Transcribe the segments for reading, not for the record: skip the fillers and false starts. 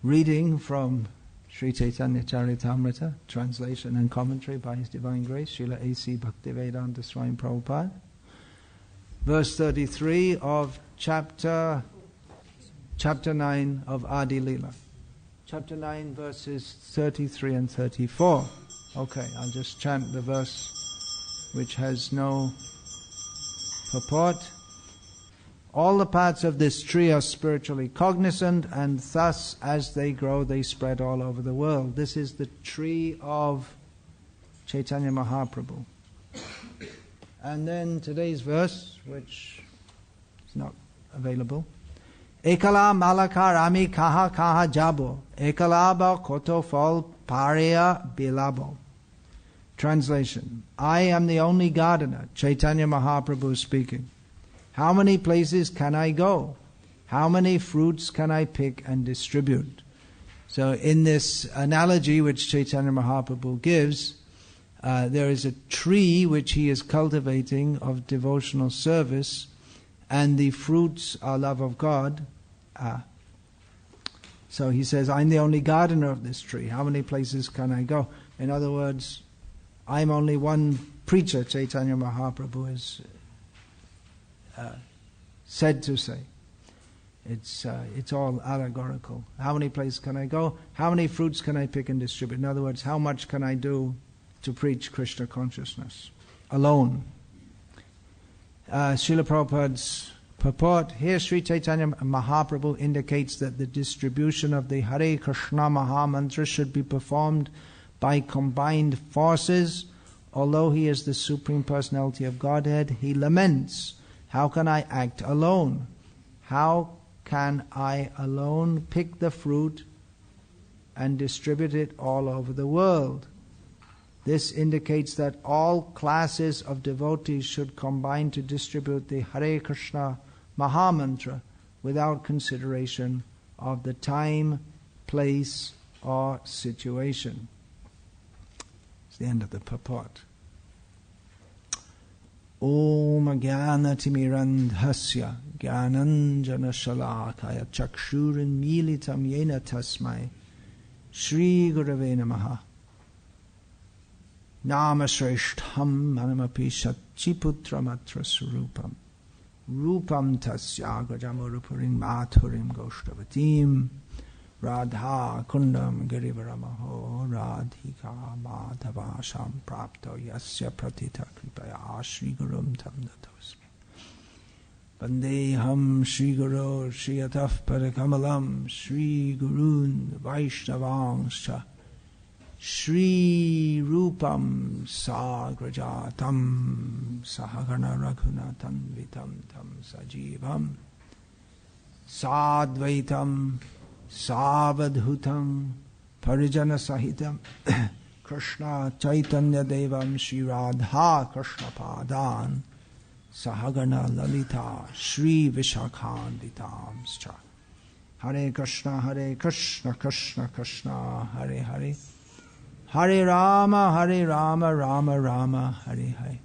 Reading from Sri Chaitanya Charitamrita, translation and commentary by His Divine Grace, Srila A.C. Bhakti Vedanta Swami Prabhupada. Verse 33 of chapter 9 of Adi Lila. Chapter 9 verses 33 and 34. Okay, I'll just chant the verse which has no purport. All the parts of this tree are spiritually cognizant, and thus as they grow they spread all over the world. This is the tree of Chaitanya Mahaprabhu. And then today's verse, which is not available. Ekala malakar ami kaha kaha jabo, ekalaba koto fol paria bilabo. Translation. I am the only gardener, Chaitanya Mahaprabhu speaking. How many places can I go? How many fruits can I pick and distribute? So in this analogy which Chaitanya Mahaprabhu gives, there is a tree which he is cultivating of devotional service, and the fruits are love of God. So he says, I'm the only gardener of this tree. How many places can I go? In other words, I'm only one preacher, Chaitanya Mahaprabhu is said to say. It's all allegorical. How many places can I go? How many fruits can I pick and distribute? In other words, how much can I do to preach Krishna consciousness alone? Srila Prabhupada's purport. Here Sri Chaitanya Mahaprabhu indicates that the distribution of the Hare Krishna Maha Mantra should be performed by combined forces. Although he is the Supreme Personality of Godhead, he laments, how can I act alone? How can I alone pick the fruit and distribute it all over the world? This indicates that all classes of devotees should combine to distribute the Hare Krishna Maha Mantra without consideration of the time, place, or situation. It's the end of the purport. Om Jnana Timirandhasya Jnananjana Shalakaya Chakshurin Militam Yena Tasmai Shri Gurave Namaha Nama Shreshtham Manamapi Satchiputra Matra Surupam Rupam Tasya Gajamurupurim Mathurim Goshtavatim Radha Kundam Girivaramaho Radhika Madhava Samprapto Yasya Pratita Kripaya Shri Gurum Tam Datosmi Vandeham Shri Guru Shri Ataf Parakamalam Shri Gurun Vaishnavangscha Shri Rupam Sagrajatam Sahagana Raghunatam Vitam Tam Sajivam Sadvaitam Savadhutam Parijana Sahitam Krishna Chaitanya Devam Shri Radha Krishna Padan Sahagana Lalita Shri Vishakhanditamscha. Hare Krishna Krishna Krishna Hare Hare Hare Rama Rama Rama Hare Hare.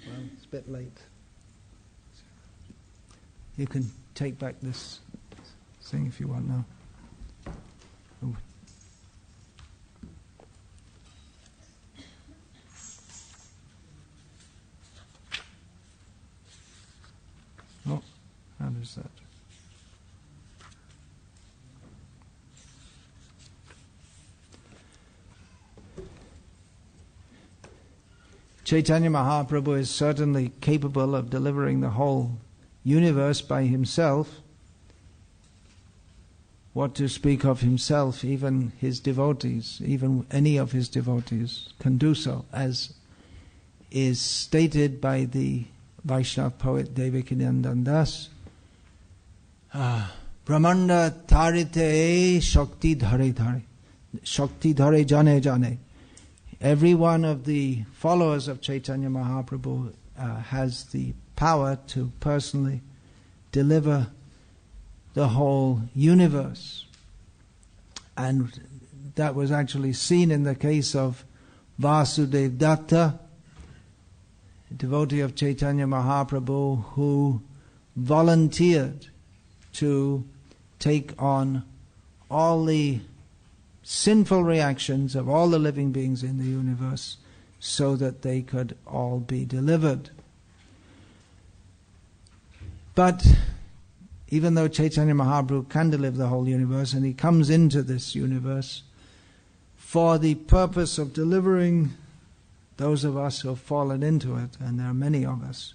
Well, it's a bit late. You can take back this thing if you want now. Oh. Oh, how does that? Chaitanya Mahaprabhu is certainly capable of delivering the whole universe by himself. What to speak of himself, even his devotees, even any of his devotees can do so, as is stated by the Vaishnava poet Devakinandan Das. Brahmanda tarite shakti dhare dhare, shakti dhare jane jane. Every one of the followers of Chaitanya Mahaprabhu has the power to personally deliver the whole universe. And that was actually seen in the case of Vasudev Datta, a devotee of Chaitanya Mahaprabhu, who volunteered to take on all the sinful reactions of all the living beings in the universe so that they could all be delivered. But even though Chaitanya Mahaprabhu can deliver the whole universe, and he comes into this universe for the purpose of delivering those of us who have fallen into it, and there are many of us,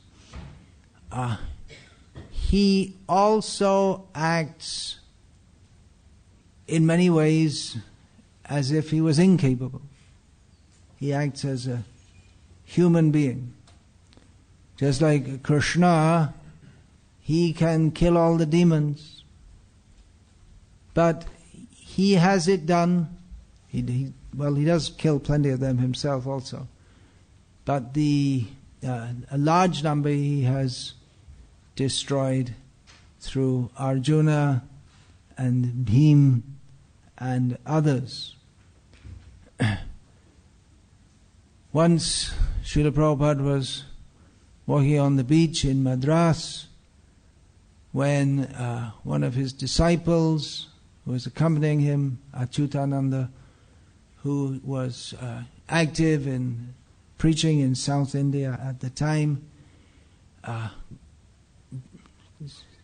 he also acts in many ways as if he was incapable. He acts as a human being. Just like Krishna, he can kill all the demons, but he has it done. He does kill plenty of them himself also, but a large number he has destroyed through Arjuna and Bhim and others. Once Srila Prabhupada was walking on the beach in Madras when one of his disciples who was accompanying him, Achyutananda, who was active in preaching in South India at the time,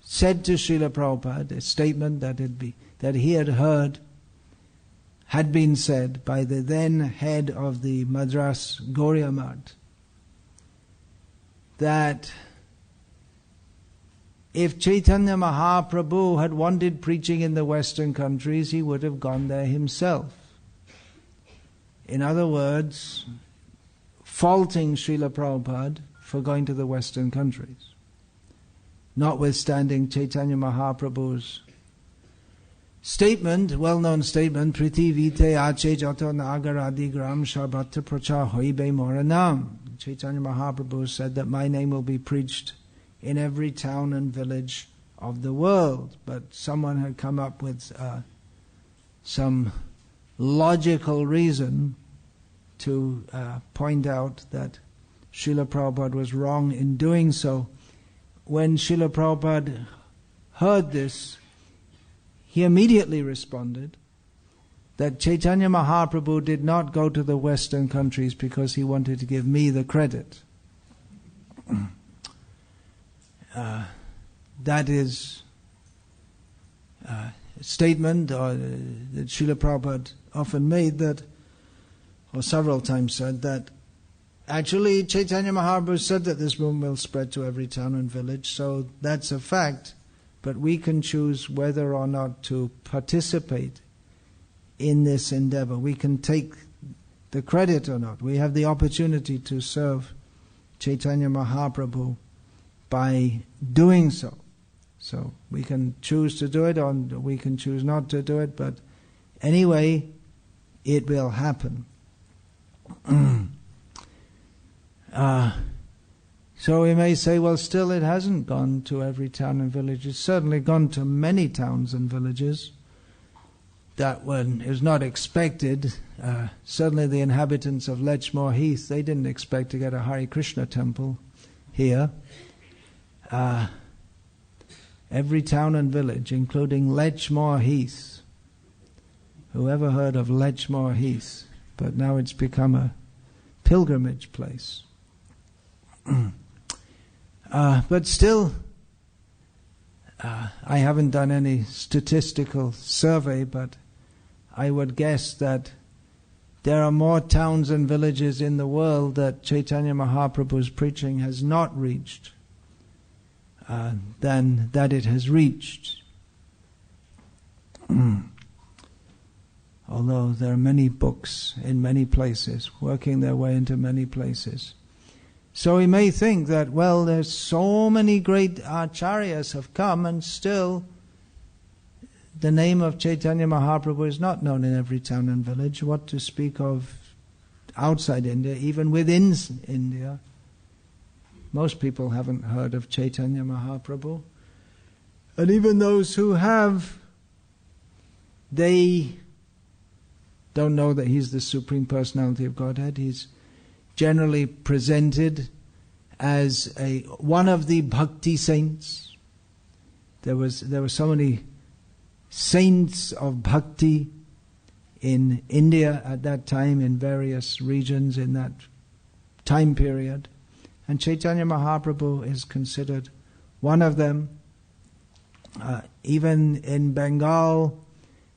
said to Srila Prabhupada a statement that he had heard had been said by the then head of the Madras Gauriya Math, that if Chaitanya Mahaprabhu had wanted preaching in the Western countries, he would have gone there himself. In other words, faulting Srila Prabhupada for going to the Western countries, notwithstanding Chaitanya Mahaprabhu's statement, well-known statement, Prithivite ache jato nagaradi gram shabhata pracha hoibe moranam. Chaitanya Mahaprabhu said that my name will be preached in every town and village of the world. But someone had come up with some logical reason to point out that Srila Prabhupada was wrong in doing so. When Srila Prabhupada heard this, he immediately responded that Chaitanya Mahaprabhu did not go to the Western countries because he wanted to give me the credit. That is a statement that Srila Prabhupada often made, that, or several times said, that actually Chaitanya Mahaprabhu said that this movement will spread to every town and village, so that's a fact, but we can choose whether or not to participate in this endeavor. We can take the credit or not. We have the opportunity to serve Chaitanya Mahaprabhu by doing so. So we can choose to do it, or we can choose not to do it, but anyway, it will happen. So we may say, well, still it hasn't gone to every town and village. It's certainly gone to many towns and villages. That one is not expected. Certainly the inhabitants of Lechmore Heath, they didn't expect to get a Hare Krishna temple here. Every town and village, including Lechmore Heath. Whoever heard of Lechmore Heath? But now it's become a pilgrimage place. But still, I haven't done any statistical survey, but I would guess that there are more towns and villages in the world that Chaitanya Mahaprabhu's preaching has not reached than that it has reached. Although there are many books in many places, working their way into many places. So we may think that, well, there's so many great acharyas have come, and still the name of Chaitanya Mahaprabhu is not known in every town and village. What to speak of outside India, even within India. Most people haven't heard of Chaitanya Mahaprabhu. And even those who have, they don't know that he's the Supreme Personality of Godhead. He's generally presented as one of the bhakti saints. there were so many saints of bhakti in India at that time, in various regions in that time period. And Chaitanya Mahaprabhu is considered one of them. Even in Bengal,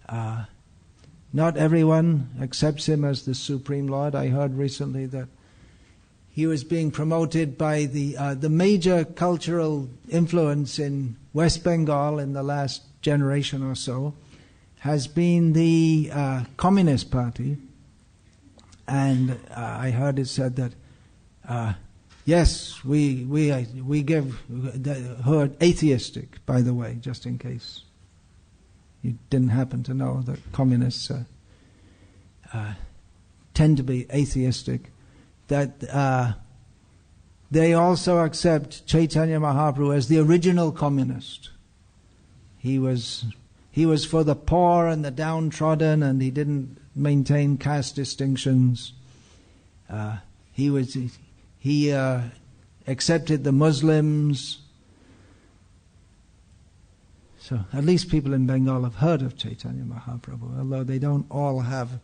not everyone accepts him as the Supreme Lord. I heard recently that he was being promoted by the major cultural influence in West Bengal in the last generation or so has been the Communist Party. And I heard it said that yes, we give her atheistic, by the way, just in case you didn't happen to know that communists tend to be atheistic, that they also accept Chaitanya Mahaprabhu as the original communist. He was for the poor and the downtrodden, and he didn't maintain caste distinctions. He accepted the Muslims. So at least people in Bengal have heard of Chaitanya Mahaprabhu, although they don't all have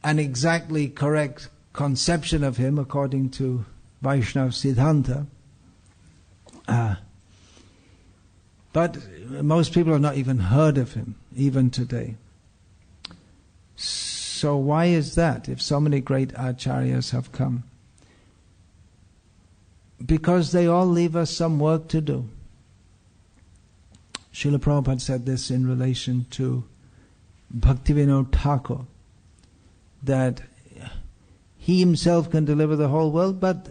an exactly correct conception of him according to Vaishnava Siddhanta. But most people have not even heard of him, even today. So why is that, if so many great acharyas have come? Because they all leave us some work to do. Srila Prabhupada said this in relation to Bhaktivinoda Thakur, that he himself can deliver the whole world, but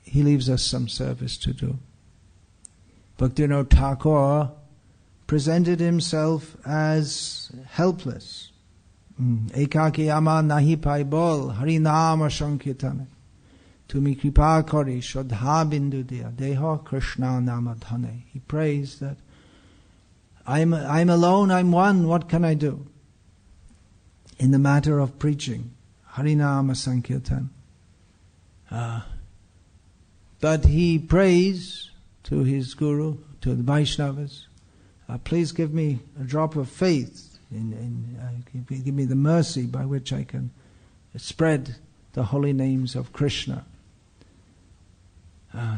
he leaves us some service to do. Bhaktivinoda Thakur presented himself as helpless. Ekaki ama nahi pai bol, hari nama sankirtane. Tumi kripa kari shodha bindu diya, deha Krishna nama dhane. He prays that I'm alone, I'm one, what can I do? In the matter of preaching, Harinama Sankirtan. But he prays to his Guru, to the Vaishnavas, please give me a drop of faith, give me the mercy by which I can spread the holy names of Krishna.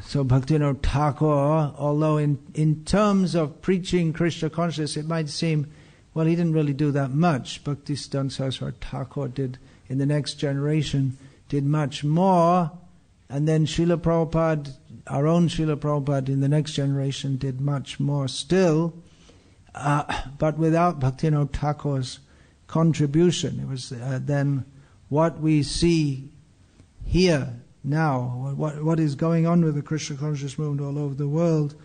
So Bhaktivinoda Thakur, although in terms of preaching Krishna consciousness, it might seem, well, he didn't really do that much. Bhaktisiddhanta Saraswati Thakur did, in the next generation, did much more. And then Srila Prabhupada, our own Srila Prabhupada in the next generation did much more still. But without Bhaktivinoda Thakur's contribution, it was then what we see here now, what is going on with the Krishna consciousness movement all over the world,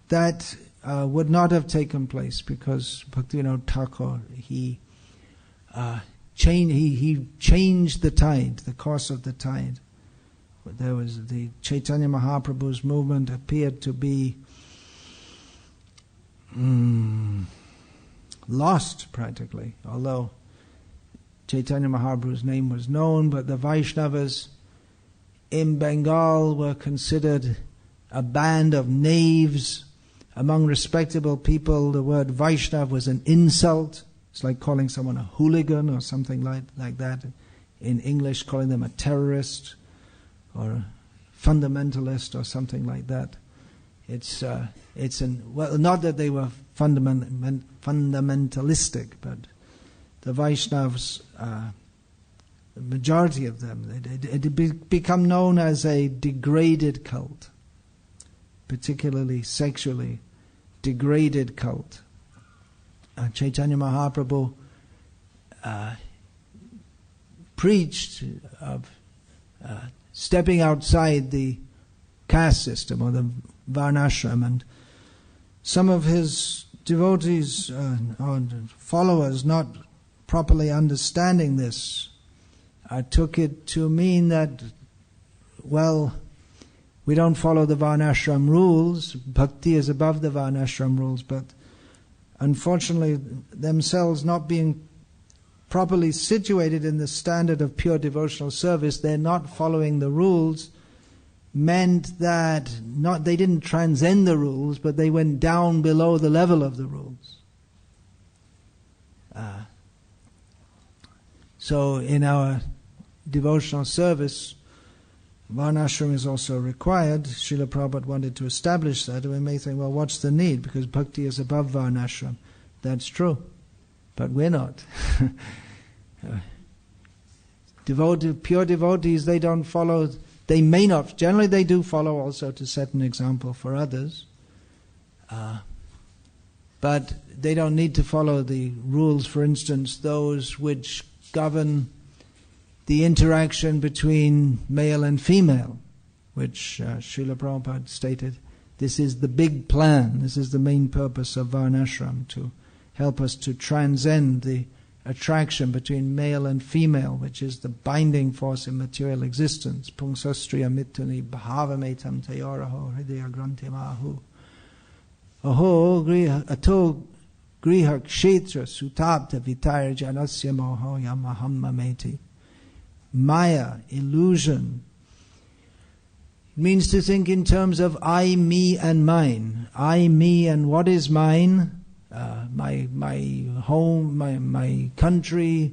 that would not have taken place because Bhaktivinoda Thakur, he changed the tide, the course of the tide. There was the Chaitanya Mahaprabhu's movement appeared to be lost practically, although Chaitanya Mahaprabhu's name was known, but the Vaishnavas in Bengal were considered a band of knaves. Among respectable people, the word Vaishnav was an insult. It's like calling someone a hooligan or something like that. In English, calling them a terrorist or a fundamentalist or something like that. Well, not that they were fundamentalistic, but the Vaishnavas, the majority of them, it had become known as a degraded cult, particularly sexually degraded cult. Chaitanya Mahaprabhu preached of stepping outside the caste system or the varnashram, and some of his devotees or followers, not properly understanding this, took it to mean that, well, we don't follow the varnashram rules, bhakti is above the varnashram rules, but unfortunately themselves not being properly situated in the standard of pure devotional service, they're not following the rules, meant that they didn't transcend the rules, but they went down below the level of the rules. So in our devotional service, Varnashram is also required. Srila Prabhupada wanted to establish that, and we may think, well, what's the need? Because bhakti is above Varnashram. That's true, but we're not. Pure devotees, they don't follow, they may not, generally they do follow also to set an example for others, but they don't need to follow the rules, for instance, those which govern the interaction between male and female, which Srila Prabhupada stated, this is the big plan, this is the main purpose of Varnashram, to help us to transcend the attraction between male and female, which is the binding force in material existence. Pungsastriya mituni bhavametam tayoraho hridaya grantimahu. Aho ato griha kshetra sutabta vitaya janasya moho yamahammameti. Maya, illusion, means to think in terms of I, me, and mine. I, me, and what is mine? My home, my country,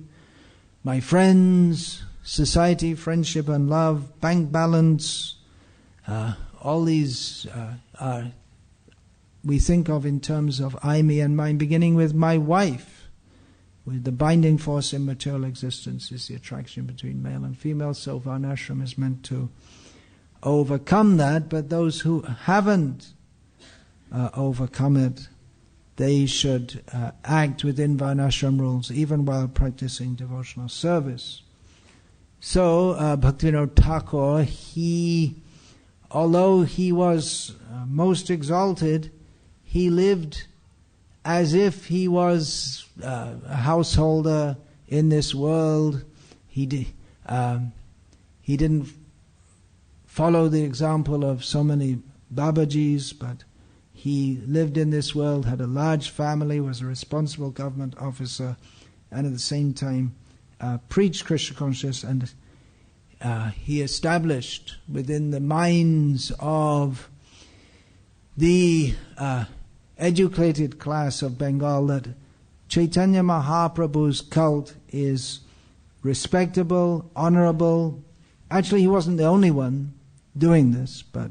my friends, society, friendship and love, bank balance, all these are, we think of in terms of I, me and mine, beginning with my wife. With the binding force in material existence is the attraction between male and female, so Varnashram is meant to overcome that, but those who haven't overcome it, they should act within Varnashram rules even while practicing devotional service. So Bhaktivinoda Thakur, although he was most exalted, he lived as if he was a householder in this world. He didn't follow the example of so many Babajis, but he lived in this world, had a large family, was a responsible government officer, and at the same time preached Krishna consciousness, and he established within the minds of the educated class of Bengal that Chaitanya Mahaprabhu's cult is respectable, honorable. Actually, he wasn't the only one doing this, but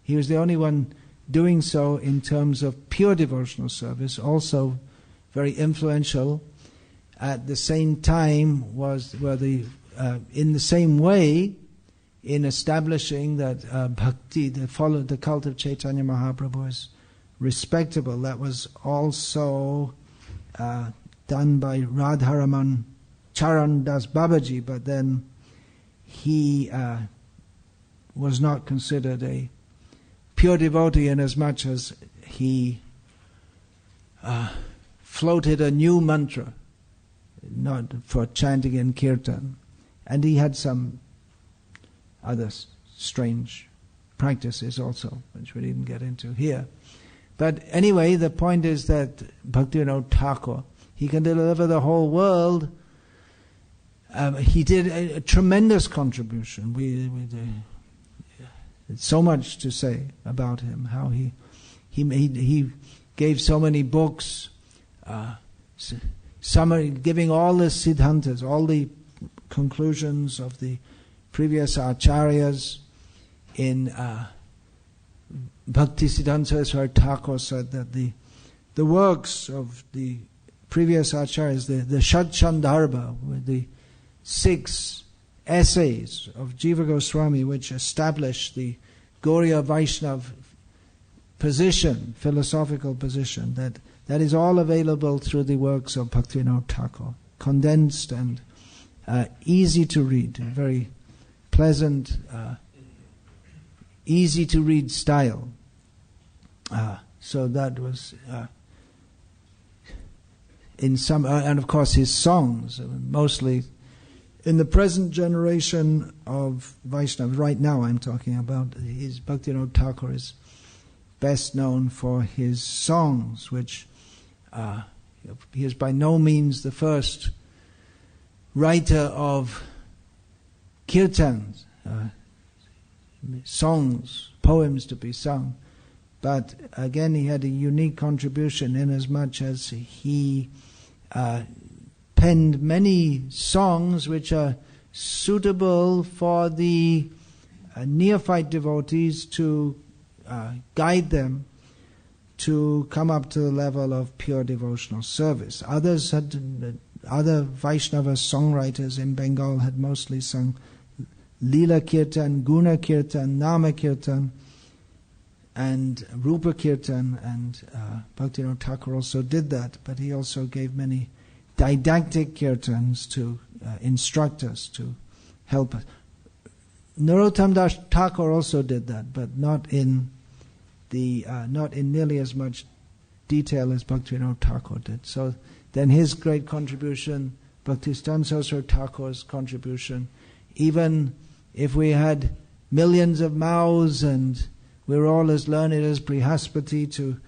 he was the only one doing so in terms of pure devotional service, also very influential. At the same time were in the same way in establishing that bhakti, the cult of Chaitanya Mahaprabhu is respectable. That was also done by Radharaman Charan Das Babaji, but then he was not considered a pure devotee in as much as he floated a new mantra, not for chanting and kirtan, and he had some other strange practices also, which we didn't get into here. But anyway, the point is that Bhaktivinoda Thakur, he can deliver the whole world. He did a tremendous contribution. So much to say about him. How he gave so many books, summary, giving all the siddhantas, all the conclusions of the previous acharyas. In Bhakti Siddhanta Saraswati Thakur said that the works of the previous acharyas, the Shat Chandarbha, with the 6 essays of Jiva Goswami, which established the Gauriya Vaishnav position, philosophical position, that is all available through the works of Bhaktivinoda Thakur, condensed and easy to read, very pleasant, easy to read style. So that was in some, and of course his songs, mostly in the present generation of Vaishnavas. Right now I'm talking about his Bhaktivinoda Thakur is best known for his songs, which he is by no means the first writer of kirtans. songs, poems to be sung. But again, he had a unique contribution in as much as he penned many songs which are suitable for the neophyte devotees to guide them to come up to the level of pure devotional service. Other Vaishnava songwriters in Bengal had mostly sung lila kirtan, guna kirtan, nama kirtan, and rupa kirtan, and Bhaktivinoda Thakur also did that, but he also gave many didactic kirtans to instruct us, to help us. Narottam Das Thakur also did that, but not in nearly as much detail as Bhaktivinoda Thakur did. So then his great contribution, Bhaktisiddhanta Saraswati Thakur's contribution, even if we had millions of mouths and we're all as learned as Brihaspati to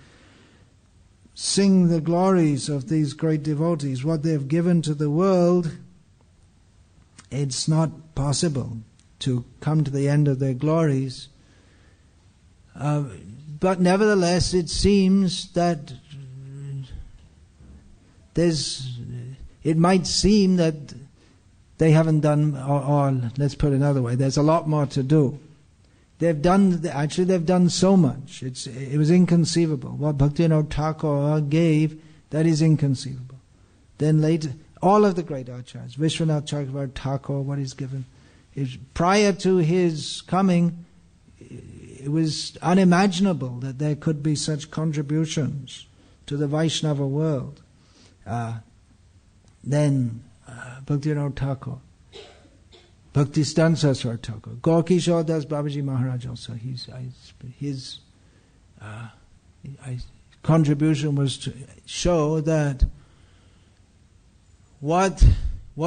sing the glories of these great devotees, what they've given to the world, it's not possible to come to the end of their glories. But nevertheless, it seems that it might seem that they haven't done, or let's put it another way, there's a lot more to do. They've done so much. It was inconceivable. What Bhaktivinoda Thakur gave, that is inconceivable. Then later, all of the great acharyas, Vishwanath Chakravarti Thakur, what he's given, prior to his coming, it was unimaginable that there could be such contributions to the Vaishnava world. Then Bhaktivinoda Thakur, Bhaktisiddhanta Saraswati Thakur, Gaurkishore Das Babaji Maharaj also, his contribution was to show that what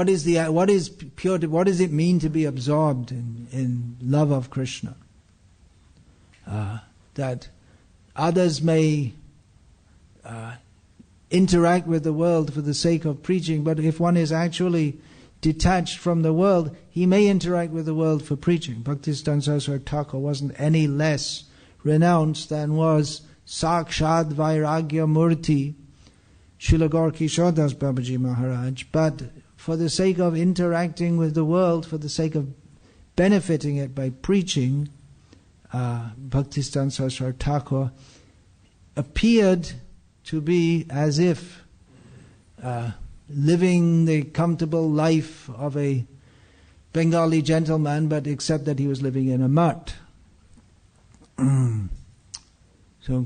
does it mean to be absorbed in love of Krishna? That others may interact with the world for the sake of preaching, but if one is actually detached from the world, he may interact with the world for preaching. Bhaktisiddhanta Saraswati Thakur wasn't any less renounced than was Sakshad Vairagya Murti Srila Gaurkishore Das Babaji Maharaj, but for the sake of interacting with the world, for the sake of benefiting it by preaching, Bhaktisiddhanta Saraswati Thakur appeared to be as if living the comfortable life of a Bengali gentleman, but except that he was living in a mutt. So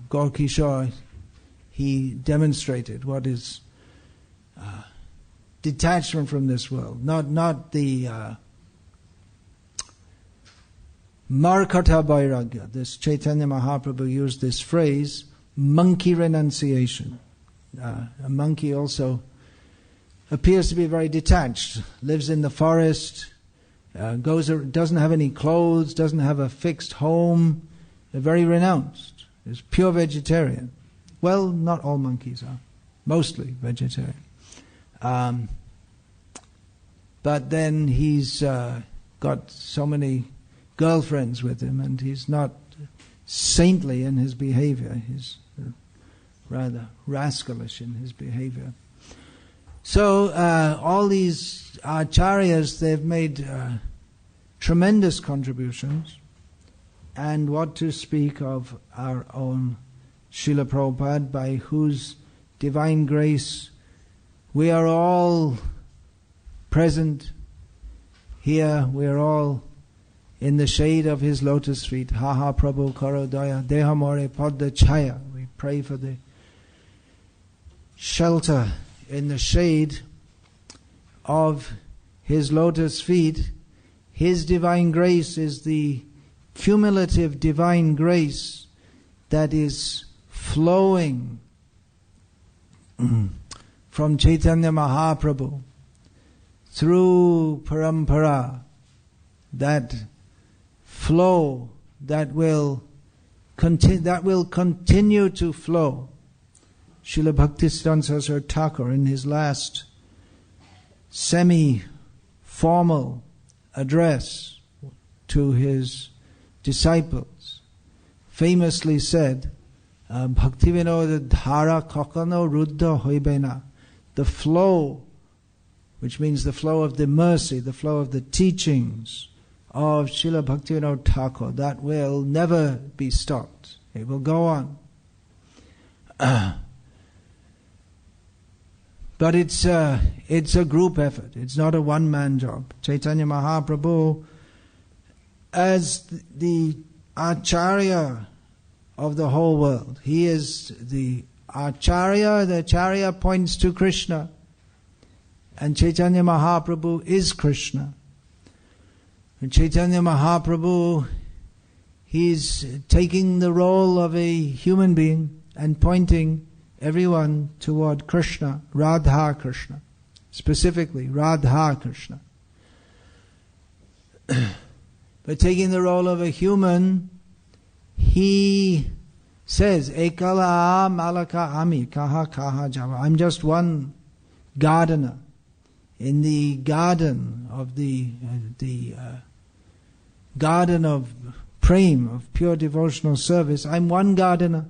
Gaurkishore, he demonstrated what is detachment from this world, not the Markata Vairagya. This Chaitanya Mahaprabhu used this phrase, monkey renunciation. A monkey also appears to be very detached, lives in the forest, doesn't have any clothes, doesn't have a fixed home, very renounced, is pure vegetarian. Well, not all monkeys are, mostly vegetarian. But then he's got so many girlfriends with him, and he's not saintly in his behavior. He's rather rascalish in his behavior. So all these acharyas, they've made tremendous contributions, and what to speak of our own Srila Prabhupada, by whose divine grace we are all present here, we are all in the shade of his lotus feet. Ha ha Prabhu Karo Daya Deha More Padda Chaya. We pray for the shelter in the shade of his lotus feet. His divine grace is the cumulative divine grace that is flowing from Chaitanya Mahaprabhu through parampara, that flow that will continue to flow. Srila Bhaktisiddhanta Saraswati Thakur, in his last semi-formal address to his disciples famously said, Bhaktivinoda dhara kakano ruddha hoibena. The flow, which means the flow of the mercy, the flow of the teachings of Srila Bhaktivinoda Thakur, that will never be stopped. It will go on. But it's a group effort. It's not a one-man job. Chaitanya Mahaprabhu, as the Acharya of the whole world, he is the Acharya. The Acharya points to Krishna, and Chaitanya Mahaprabhu is Krishna. And Chaitanya Mahaprabhu, he's taking the role of a human being and pointing everyone toward Krishna, Radha Krishna, specifically Radha Krishna. But taking the role of a human, he says, Ekala Malaka Ami Kaha Kaha Java. I'm just one gardener in the garden of the garden of prem, of pure devotional service. I'm one gardener,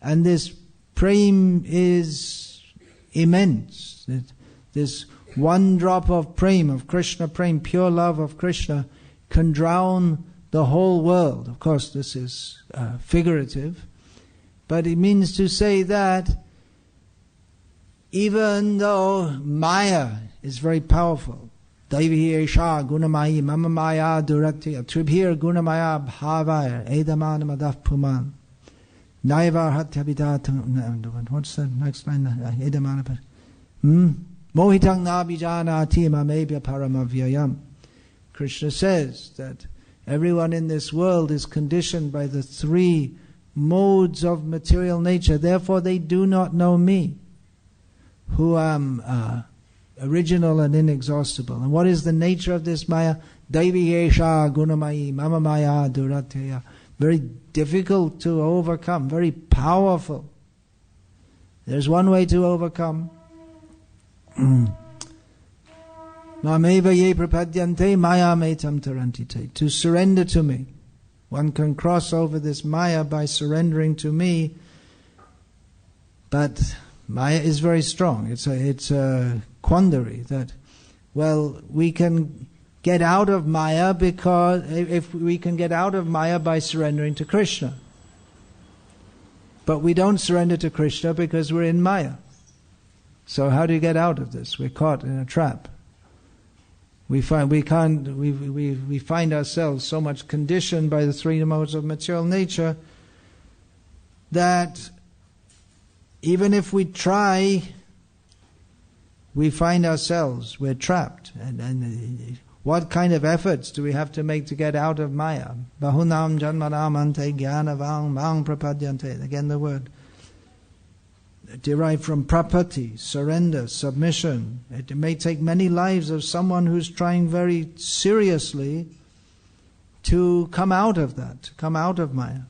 and this prem is immense. This one drop of prem, of Krishna prem, pure love of Krishna, can drown the whole world. Of course, this is figurative, but it means to say that even though Maya is very powerful, Daivi Esha Gunamayi Mama Maya Duratya Tribhir Gunamaya Bhavaya Edaman Madaf Puman Naivar Hatyabidat. What's the next line? Edaman Mohitang Nabijana Tima Mebya Paramavyayam. Krishna says that everyone in this world is conditioned by the three modes of material nature. Therefore they do not know me, who am original and inexhaustible. And what is the nature of this Maya? Daivi Esha Gunamayi Mama Maya Duratya. Very difficult to overcome, very powerful. There's one way to overcome. Mameva ye prapadyante maya metam tarantite. To surrender to me. One can cross over this Maya by surrendering to me, but Maya is very strong. It's a quandary that, well, we can get out of Maya because if we can get out of Maya by surrendering to Krishna. But we don't surrender to Krishna because we're in Maya. So how do you get out of this? We're caught in a trap. We find ourselves so much conditioned by the three modes of material nature that even if we try, we find ourselves, we're trapped. And what kind of efforts do we have to make to get out of Maya? Bahunam janmanam ante jnanavang mang prapadyante. Again the word. Derived from prapati, surrender, submission. It may take many lives of someone who's trying very seriously to come out of that, to come out of Maya.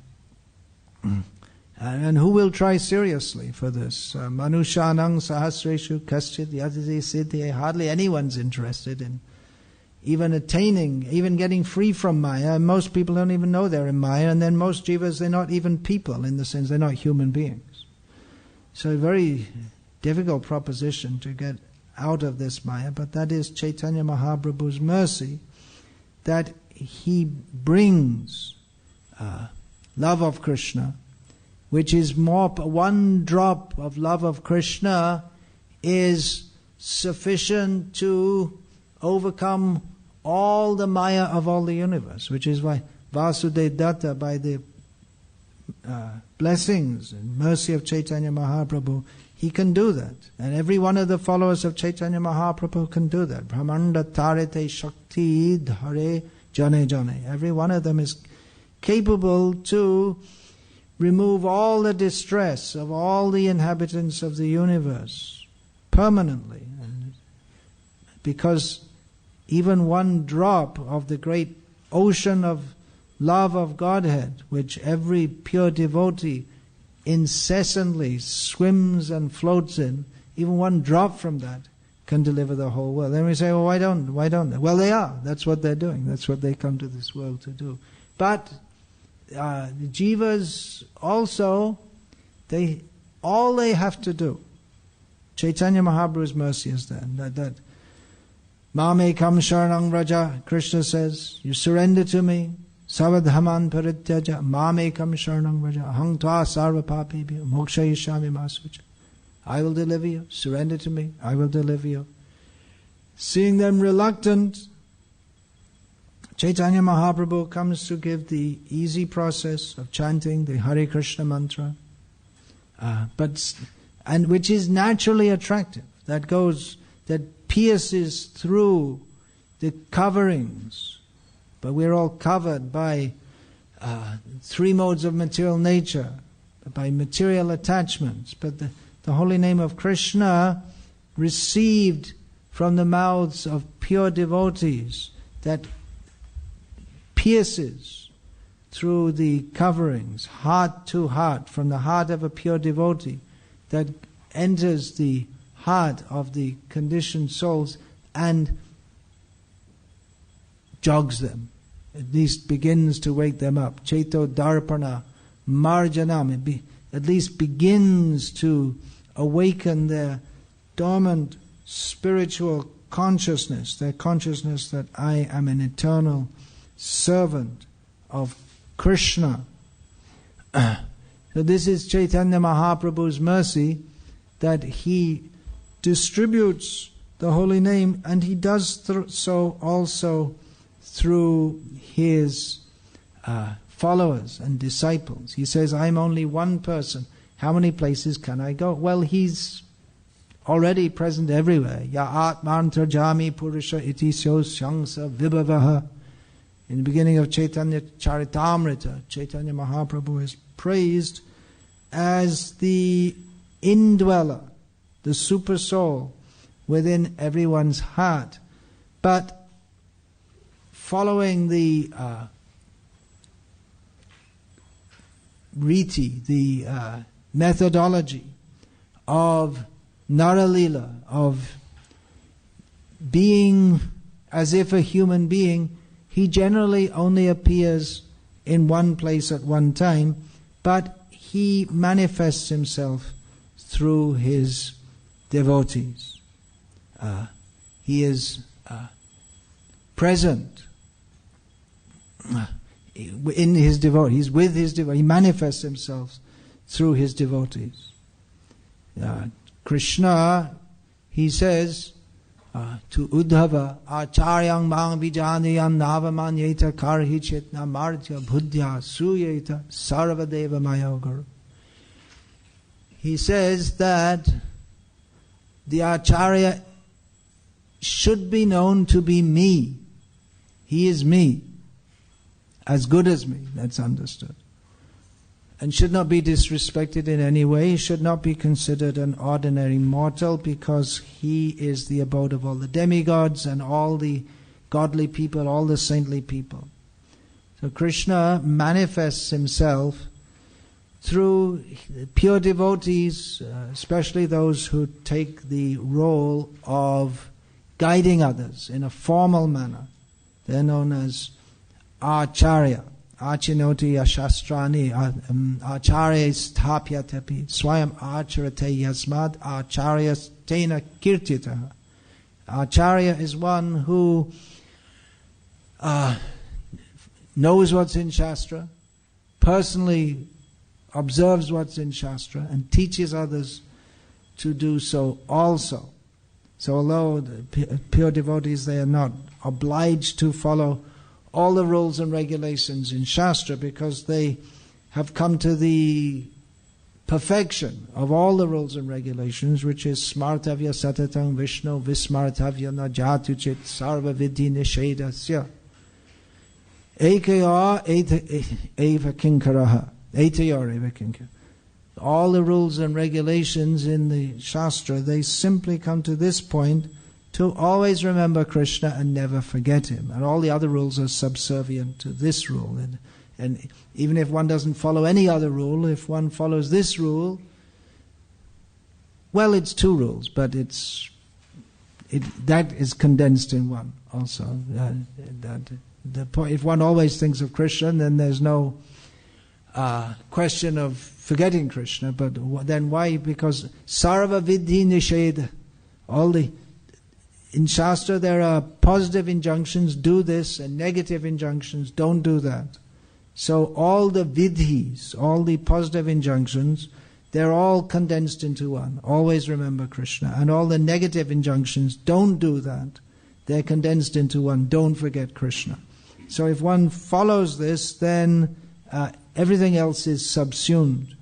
And who will try seriously for this? Manushanang sahasreshu kaschit yadisi siddhi. Hardly anyone's interested in even attaining, even getting free from Maya. And most people don't even know they're in Maya. And then most jivas, they're not even people in the sense they're not human beings. So a very difficult proposition to get out of this Maya, but that is Chaitanya Mahaprabhu's mercy, that he brings love of Krishna, which is more, one drop of love of Krishna is sufficient to overcome all the Maya of all the universe, which is why Vasudeva Datta, by the blessings and mercy of Chaitanya Mahaprabhu, he can do that. And every one of the followers of Chaitanya Mahaprabhu can do that. Brahmanda tarete shakti dhare jane jane. Every one of them is capable to remove all the distress of all the inhabitants of the universe permanently. And because even one drop of the great ocean of love of Godhead, which every pure devotee incessantly swims and floats in, even one drop from that can deliver the whole world. Then we say, well, why don't they? Well, they are. That's what they're doing. That's what they come to this world to do. But the jivas also, all they have to do, Chaitanya Mahaprabhu's mercy is there. That Mame kam sharanang vraja, Krishna says, you surrender to me. Savadhaman parityaja, Mame kam sharanang vraja, ahang tva sarva papibhyo, mokshayishami masucha. I will deliver you. Surrender to me. I will deliver you. Seeing them reluctant, Chaitanya Mahaprabhu comes to give the easy process of chanting the Hare Krishna mantra, and which is naturally attractive. That pierces through the coverings. But we're all covered by three modes of material nature, by material attachments. But the holy name of Krishna, received from the mouths of pure devotees, that pierces through the coverings, heart to heart, from the heart of a pure devotee, that enters the heart of the conditioned souls and jogs them, at least begins to wake them up. Cheto darpana marjanam, at least begins to awaken their dormant spiritual consciousness, their consciousness that I am an eternal servant of Krishna. So this is Chaitanya Mahaprabhu's mercy, that he distributes the holy name, and he does so also through his followers and disciples. He says, I'm only one person. How many places can I go? Well, he's already present everywhere. Ya atmantra jami purusha iti shangsa vibhavaha. In the beginning of Chaitanya Charitamrita, Chaitanya Mahaprabhu is praised as the indweller, the super soul within everyone's heart. But following the riti, the methodology of Naralila, of being as if a human being, he generally only appears in one place at one time, but he manifests himself through his devotees. He is present in his devotees. He's with his devotees. He manifests himself through his devotees. Krishna, he says to Uddhava, Acharyang mang vijanayam navamanyeta karhi chetna martya buddhya suyeta sarvadeva mayoguru. He says that the Acharya should be known to be me. He is me. As good as me, that's understood. And should not be disrespected in any way. He should not be considered an ordinary mortal, because he is the abode of all the demigods and all the godly people, all the saintly people. So Krishna manifests himself through pure devotees, especially those who take the role of guiding others in a formal manner. They're known as Acharya. Achinoti ashastrani acharya sthapya tepi swayam acharate yasmad acharya tena kirtita. Acharya is one who knows what's in Shastra, personally observes what's in Shastra, and teaches others to do so also. So although the pure devotees, they are not obliged to follow all the rules and regulations in Shastra, because they have come to the perfection of all the rules and regulations, which is smartavya satatang Vishnu vismartavya na jatuchit sarva vidhi nishedasya ekaya eva kinkaraha etayor eva kinkaraha. All the rules and regulations in the Shastra, they simply come to this point, to always remember Krishna and never forget him. And all the other rules are subservient to this rule. And even if one doesn't follow any other rule, if one follows this rule, well, it's two rules, but that is condensed in one also. If one always thinks of Krishna, then there's no question of forgetting Krishna. But then why? Because sarva vidhi nisheda. In Shastra there are positive injunctions, do this, and negative injunctions, don't do that. So all the vidhis, all the positive injunctions, they're all condensed into one. Always remember Krishna. And all the negative injunctions, don't do that. They're condensed into one. Don't forget Krishna. So if one follows this, then everything else is subsumed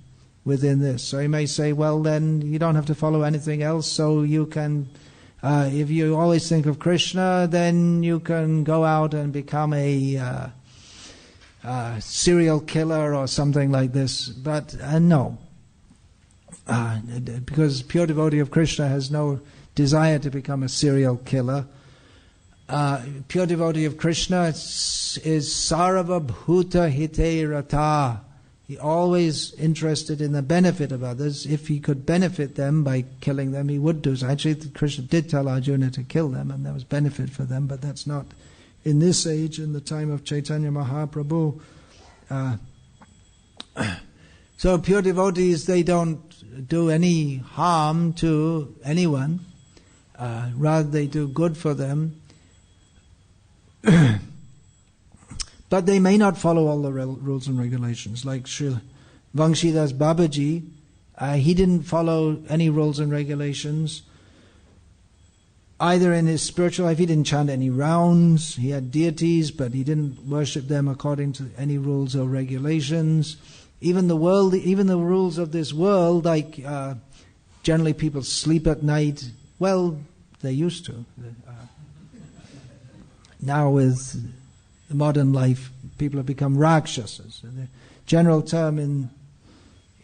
within this. So you may say, well, then you don't have to follow anything else, so you can, if you always think of Krishna, then you can go out and become a serial killer or something like this. But no. Because pure devotee of Krishna has no desire to become a serial killer. Pure devotee of Krishna is sarva bhuta hite rata. He always interested in the benefit of others. If he could benefit them by killing them, he would do so. Actually, Krishna did tell Arjuna to kill them, and there was benefit for them, but that's not in this age, in the time of Chaitanya Mahaprabhu. So pure devotees, they don't do any harm to anyone. Rather, they do good for them. But they may not follow all the rules and regulations. Like Sri Vangshidas Babaji, he didn't follow any rules and regulations. Either in his spiritual life, he didn't chant any rounds. He had deities, but he didn't worship them according to any rules or regulations. Even the rules of this world, like generally people sleep at night. Well, they used to. Now with modern life, people have become rakshasas. The general term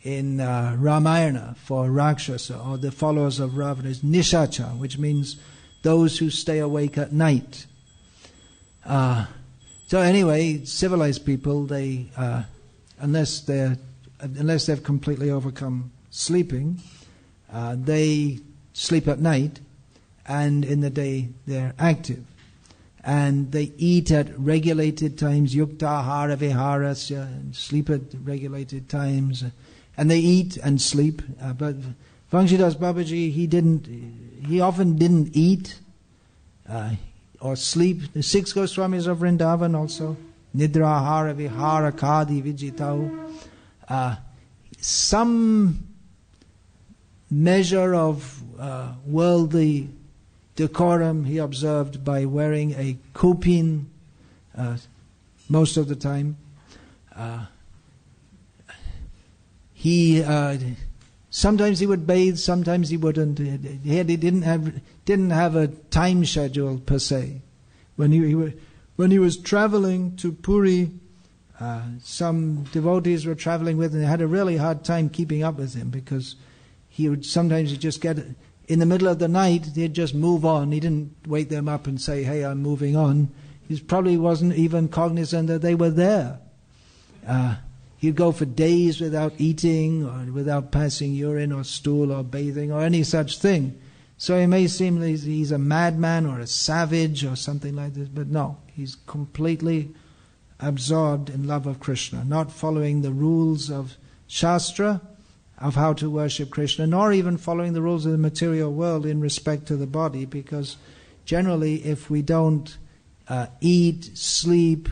in Ramayana for rakshasa, or the followers of Ravana, is nishacha, which means those who stay awake at night. So anyway, civilized people, they unless they've completely overcome sleeping, they sleep at night, and in the day they're active. And they eat at regulated times, yukta ahara viharasya, and sleep at regulated times. And they eat and sleep. But Vangshidas Babaji, he often didn't eat or sleep. The 6 Goswamis of Vrindavan also. Nidra ahara vihara kadi vijitau. Some measure of worldly decorum he observed by wearing a kupin most of the time. Sometimes he would bathe, sometimes he wouldn't. He didn't have a time schedule per se. When he was traveling to Puri, some devotees were traveling with him. They had a really hard time keeping up with him, because he'd just get in the middle of the night, he'd just move on. He didn't wake them up and say, hey, I'm moving on. He probably wasn't even cognizant that they were there. He'd go for days without eating, or without passing urine or stool or bathing or any such thing. So it may seem like he's a madman or a savage or something like this, but no, he's completely absorbed in love of Krishna, not following the rules of Shastra, of how to worship Krishna, nor even following the rules of the material world in respect to the body, because generally if we don't eat, sleep,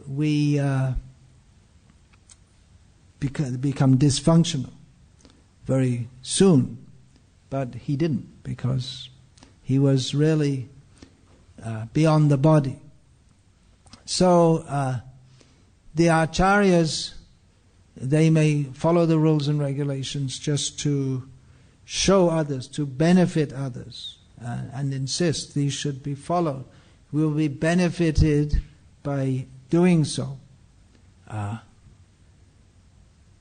we become dysfunctional very soon. But he didn't, because he was really beyond the body. So the acharyas, they may follow the rules and regulations just to show others, to benefit others, and insist these should be followed. We will be benefited by doing so.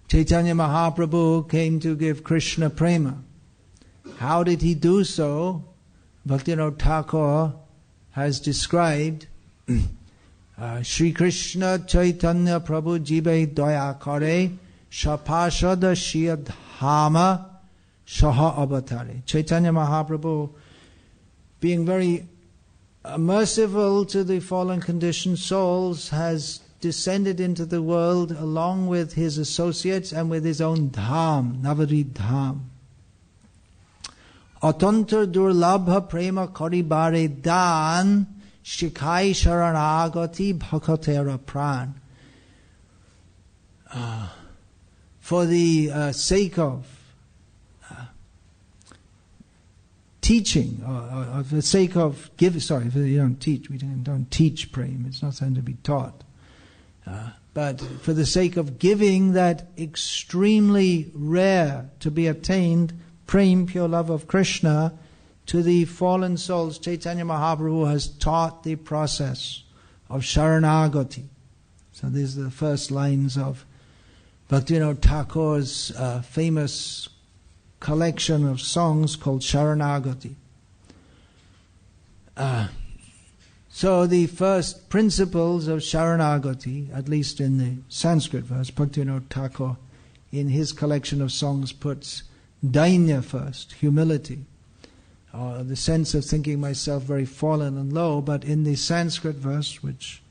Chaitanya Mahaprabhu came to give Krishna prema. How did he do so? Bhaktivinoda Thakur has described Shri Krishna Chaitanya Prabhu Jibe Daya Kare Shapashada Shiyadhama Shaha Avatare. Chaitanya Mahaprabhu, being very merciful to the fallen conditioned souls, has descended into the world along with his associates and with his own dham, Navarid dham. Atantar durlabha prema karibare dan shikai sharanagati bhakatera pran. For the sake of teaching, or for the sake of giving, we don't teach prema, it's not something to be taught. But for the sake of giving that extremely rare to be attained prema, pure love of Krishna, to the fallen souls, Chaitanya Mahaprabhu has taught the process of Sharanagati. So these are the first lines of Bhaktivinoda Thakur's famous collection of songs called Sharanagati. So the first principles of Sharanagati, at least in the Sanskrit verse, Bhaktivinoda Thakur in his collection of songs puts Dainya first, humility, or the sense of thinking myself very fallen and low, but in the Sanskrit verse, which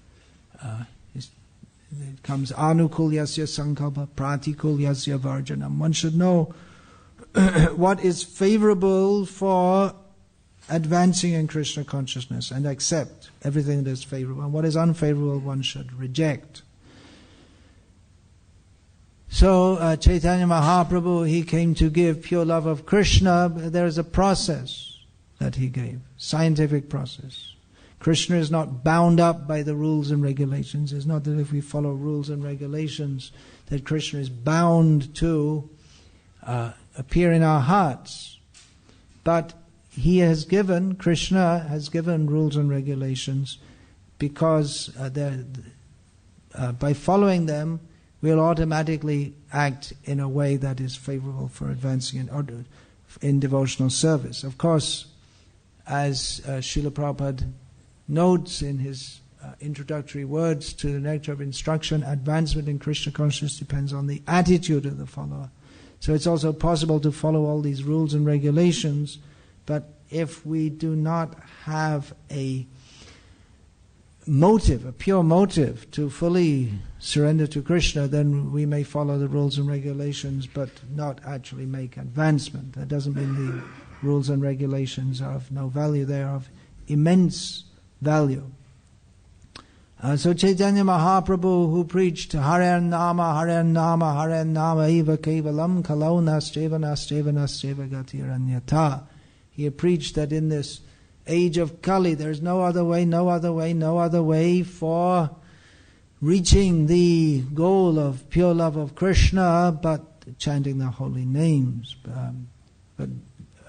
it comes Anukul Yasya Sankalpa, Pratikul Yasya Varjanam. One should know what is favorable for advancing in Krishna consciousness and accept everything that is favorable. And what is unfavorable, one should reject. So Chaitanya Mahaprabhu, he came to give pure love of Krishna. There is a process that he gave, scientific process. Krishna is not bound up by the rules and regulations. It's not that if we follow rules and regulations that Krishna is bound to appear in our hearts. But Krishna has given rules and regulations because by following them, we'll automatically act in a way that is favorable for advancing in devotional service. Of course, as Srila Prabhupada notes in his introductory words to the Nectar of Instruction, advancement in Krishna consciousness depends on the attitude of the follower. So it's also possible to follow all these rules and regulations, but if we do not have a motive, a pure motive to fully surrender to Krishna, then we may follow the rules and regulations but not actually make advancement. That doesn't mean the rules and regulations are of no value. They are of immense value. So Chaitanya Mahaprabhu, who preached Hare Nama, Hare Nama, Hare Nama, Eva Kevalam, Kalau Nastreva, Nastreva, Nastreva Gatiranyata. He preached that in this age of Kali, there is no other way, no other way, no other way for reaching the goal of pure love of Krishna, but chanting the holy names. But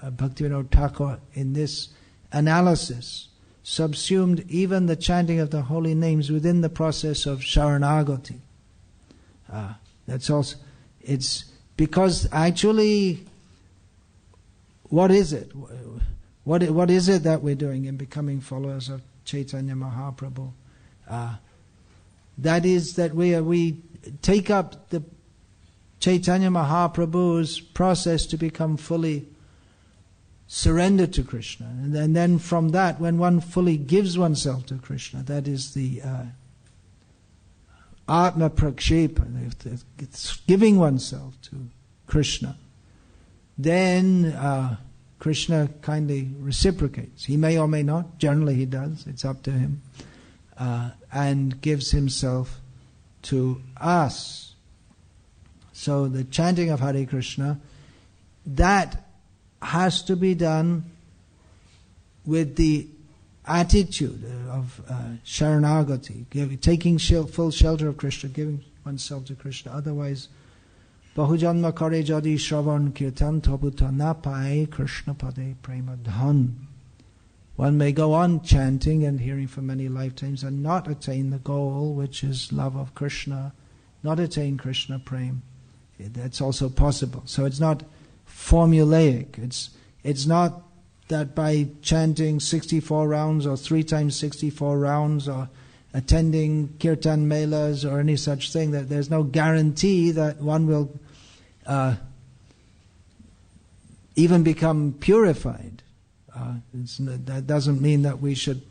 Bhaktivinoda Thakur, in this analysis, subsumed even the chanting of the holy names within the process of Sharanagati. That's also, it's because actually, what is it? What is it that we're doing in becoming followers of Chaitanya Mahaprabhu? That is that we take up the Chaitanya Mahaprabhu's process to become fully surrendered to Krishna. And then from that, when one fully gives oneself to Krishna, that is the Atma Prakshepa, it's giving oneself to Krishna. Then Krishna kindly reciprocates. He may or may not, generally he does, it's up to him, and gives himself to us. So the chanting of Hare Krishna, that has to be done with the attitude of Sharanagati, taking full shelter of Krishna, giving oneself to Krishna. Otherwise, Bahujanma kare jadi shravan kirtan tabuta na pae Krishna pade prema dhan. One may go on chanting and hearing for many lifetimes and not attain the goal, which is love of Krishna, not attain Krishna prema. That's also possible. So it's not formulaic. It's not that by chanting 64 rounds or 3 times 64 rounds or attending kirtan melas or any such thing, that there's no guarantee that one will even become purified. That doesn't mean that we should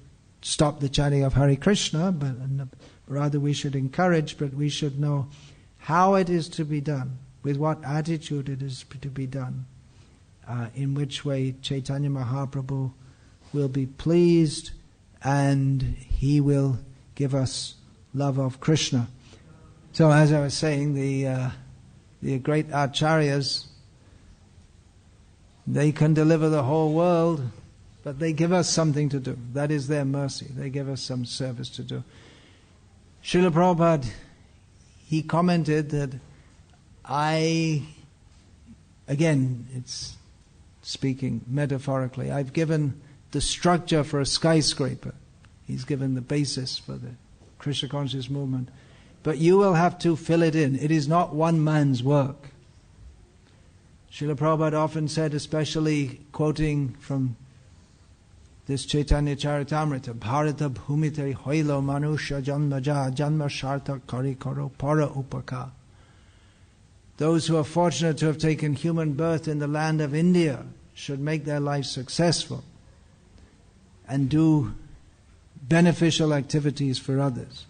stop the chanting of Hare Krishna, but rather we should encourage, but we should know how it is to be done, with what attitude it is to be done, in which way Chaitanya Mahaprabhu will be pleased and he will give us love of Krishna. So as I was saying, the great acharyas, they can deliver the whole world, but they give us something to do. That is their mercy. They give us some service to do. Srila Prabhupada, he commented that again, it's speaking metaphorically, I've given the structure for a skyscraper. He's given the basis for the Krishna conscious movement. But you will have to fill it in. It is not one man's work. Srila Prabhupada often said, especially quoting from this Chaitanya Charitamrita, Bharata bhumite hoilo manusha janmaja janma sharta kari karo para upaka. Those who are fortunate to have taken human birth in the land of India should make their life successful and do beneficial activities for others.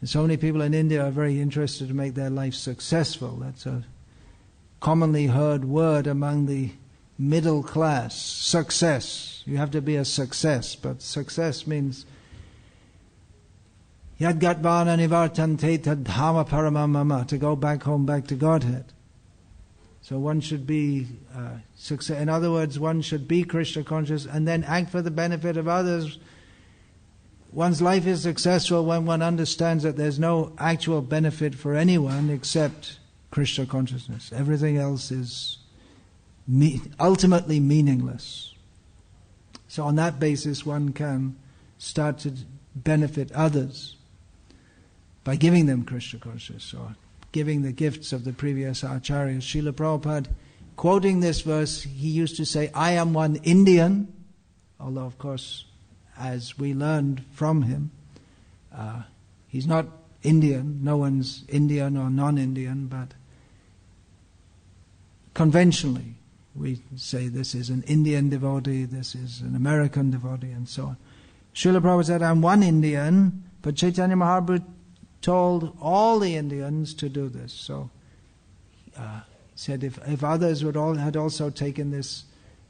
So many people in India are very interested to make their life successful. That's a commonly heard word among the middle class. Success. You have to be a success, but success means Yadgatvana nivartante tadhama paramamama, to go back home, back to Godhead. So one should be success. In other words, one should be Krishna conscious and then act for the benefit of others. One's life is successful when one understands that there's no actual benefit for anyone except Krishna consciousness. Everything else is ultimately meaningless. So on that basis one can start to benefit others by giving them Krishna consciousness or giving the gifts of the previous acharyas. Srila Prabhupada, quoting this verse, he used to say, I am one Indian, although of course, as we learned from him, he's not Indian, no one's Indian or non-Indian, but conventionally we say this is an Indian devotee, this is an American devotee, and so on. Srila Prabhupada said, I'm one Indian, but Chaitanya Mahaprabhu told all the Indians to do this. So he said if others had also taken this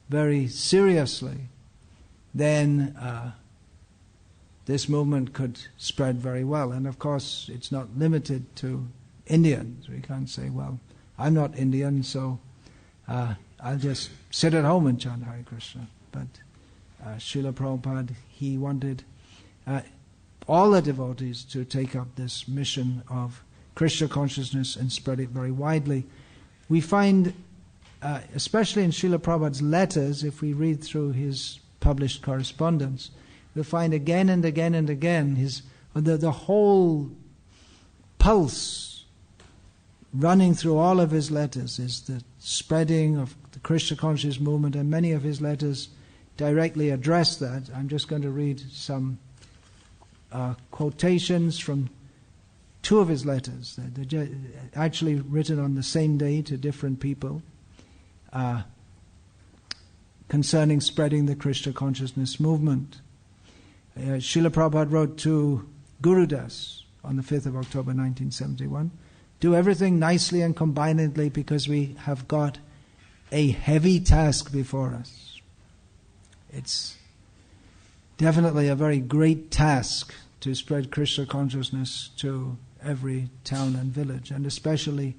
very seriously, then this movement could spread very well. And of course, it's not limited to Indians. We can't say, well, I'm not Indian, so I'll just sit at home and chant Hare Krishna. But Srila Prabhupada, he wanted all the devotees to take up this mission of Krishna consciousness and spread it very widely. We find, especially in Srila Prabhupada's letters, if we read through his published correspondence, we'll find again and again and again the whole pulse running through all of his letters is the spreading of the Krishna conscious movement, and many of his letters directly address that. I'm just going to read some quotations from two of his letters. They're actually written on the same day to different people concerning spreading the Krishna consciousness movement. Srila Prabhupada wrote to Gurudas on the 5th of October 1971, do everything nicely and combinedly because we have got a heavy task before us. It's definitely a very great task to spread Krishna consciousness to every town and village, and especially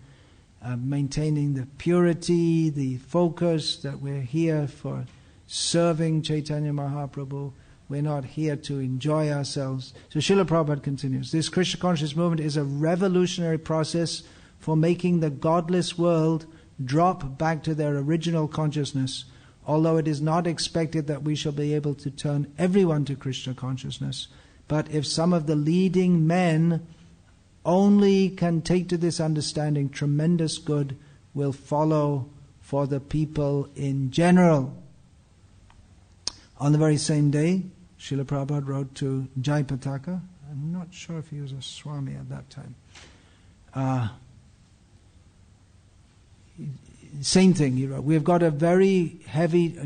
maintaining the purity, the focus that we're here for serving Chaitanya Mahaprabhu. We're not here to enjoy ourselves. So Srila Prabhupada continues, this Krishna conscious movement is a revolutionary process for making the godless world drop back to their original consciousness, although it is not expected that we shall be able to turn everyone to Krishna consciousness. But if some of the leading men only can take to this understanding, tremendous good will follow for the people in general. On the very same day, Srila Prabhupada wrote to Jayapataka. I'm not sure if he was a Swami at that time. Same thing he wrote. We've got a very heavy,